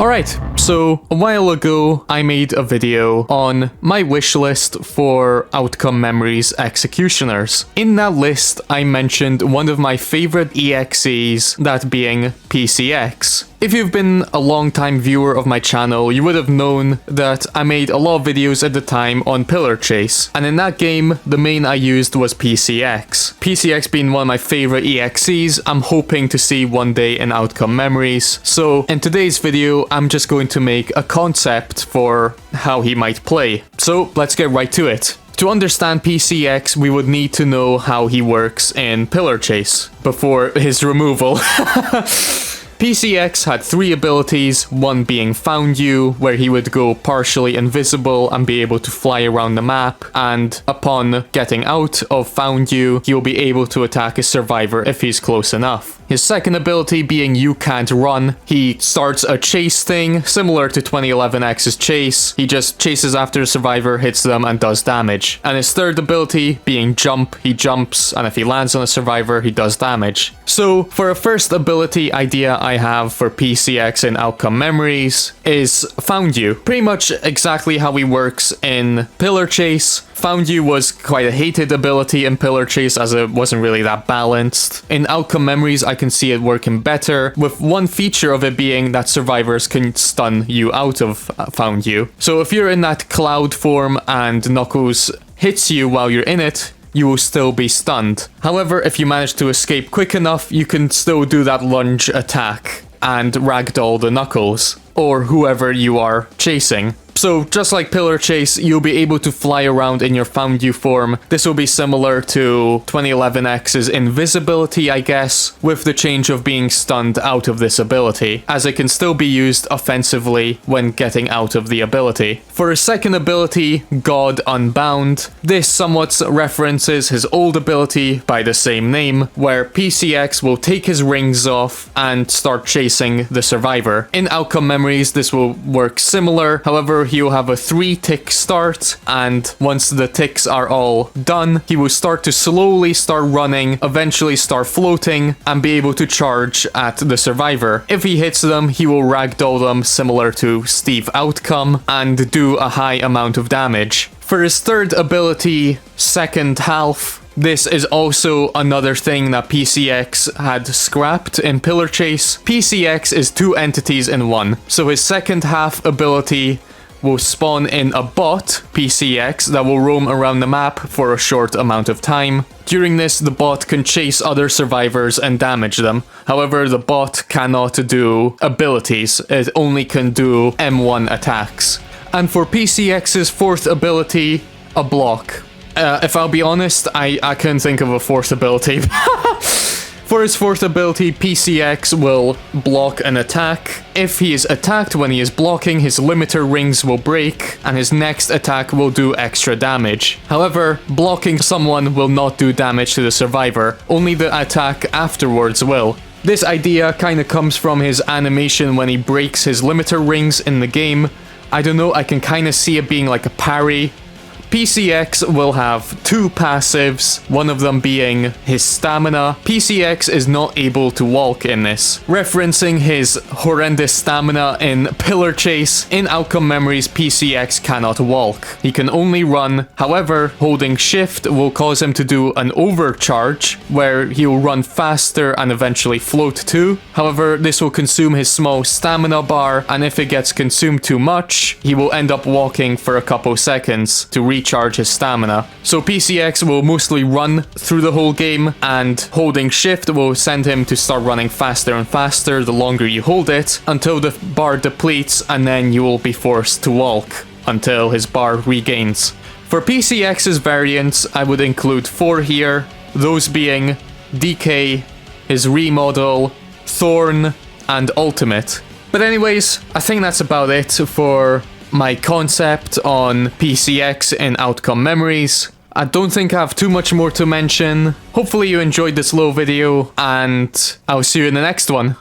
Alright, so a while ago I made a video on my wish list for outcome memories executioners. In that list I mentioned one of my favorite EXEs, that being PCX. If you've been a long-time viewer of my channel, you would have known that I made a lot of videos at the time on Pillar Chase, and in that game, the main I used was PCX. PCX being one of my favorite EXEs, I'm hoping to see one day in Outcome Memories. So in today's video, I'm just going to make a concept for how he might play. So let's get right to it. To understand PCX, we would need to know how he works in Pillar Chase before his removal. PCX had 3 abilities, one being Found You, where he would go partially invisible and be able to fly around the map, and upon getting out of Found You, he will be able to attack a survivor if he's close enough. His second ability being You Can't Run, he starts a chase thing, similar to 2011X's chase. He just chases after a survivor, hits them, and does damage. And his third ability being Jump, he jumps, and if he lands on a survivor, he does damage. So, for a first ability idea I have for PCX in Outcome Memories is Found You. Pretty much exactly how he works in Pillar Chase. Found You was quite a hated ability in Pillar Chase as it wasn't really that balanced. In Outcome Memories, I can see it working better, with one feature of it being that survivors can stun you out of Found You. So if you're in that cloud form and Knuckles hits you while you're in it, you will still be stunned. However, if you manage to escape quick enough, you can still do that lunge attack and ragdoll the Knuckles, or whoever you are chasing. So, just like Pillar Chase, you'll be able to fly around in your Found You form. This will be similar to 2011X's invisibility, I guess, with the change of being stunned out of this ability, as it can still be used offensively when getting out of the ability. For his second ability, God Unbound, this somewhat references his old ability by the same name, where PCX will take his rings off and start chasing the survivor. In Outcome Memories, this will work similar, however, he will have a 3-tick start, and once the ticks are all done, he will start to slowly start running, eventually start floating, and be able to charge at the survivor. If he hits them, he will ragdoll them similar to Steve Outcome, and do a high amount of damage. For his third ability, Second Half, this is also another thing that PCX had scrapped in Pillar Chase. PCX is 2 entities in one, so his second half ability will spawn in a bot, PCX, that will roam around the map for a short amount of time. During this, the bot can chase other survivors and damage them. However, the bot cannot do abilities, it only can do M1 attacks. And for PCX's fourth ability, a block. If I'll be honest, I couldn't think of a fourth ability. For his fourth ability, PCX will block an attack. If he is attacked when he is blocking, his limiter rings will break, and his next attack will do extra damage. However, blocking someone will not do damage to the survivor, only the attack afterwards will. This idea kinda comes from his animation when he breaks his limiter rings in the game. I don't know, I can kinda see it being like a parry. PCX will have 2 passives, one of them being his stamina. PCX is not able to walk in this, referencing his horrendous stamina in Pillar Chase. In Outcome Memories, PCX cannot walk. He can only run. However, holding shift will cause him to do an overcharge, where he will run faster and eventually float too. However, this will consume his small stamina bar, and if it gets consumed too much, he will end up walking for a couple seconds to recharge his stamina. So PCX will mostly run through the whole game, and holding shift will send him to start running faster and faster the longer you hold it, until the bar depletes, and then you will be forced to walk until his bar regains. For PCX's variants, I would include 4 here, those being DK, his remodel, Thorn, and Ultimate. But anyways, I think that's about it for my concept on PCX in Outcome Memories. I don't think I have too much more to mention. Hopefully you enjoyed this little video, and I'll see you in the next one.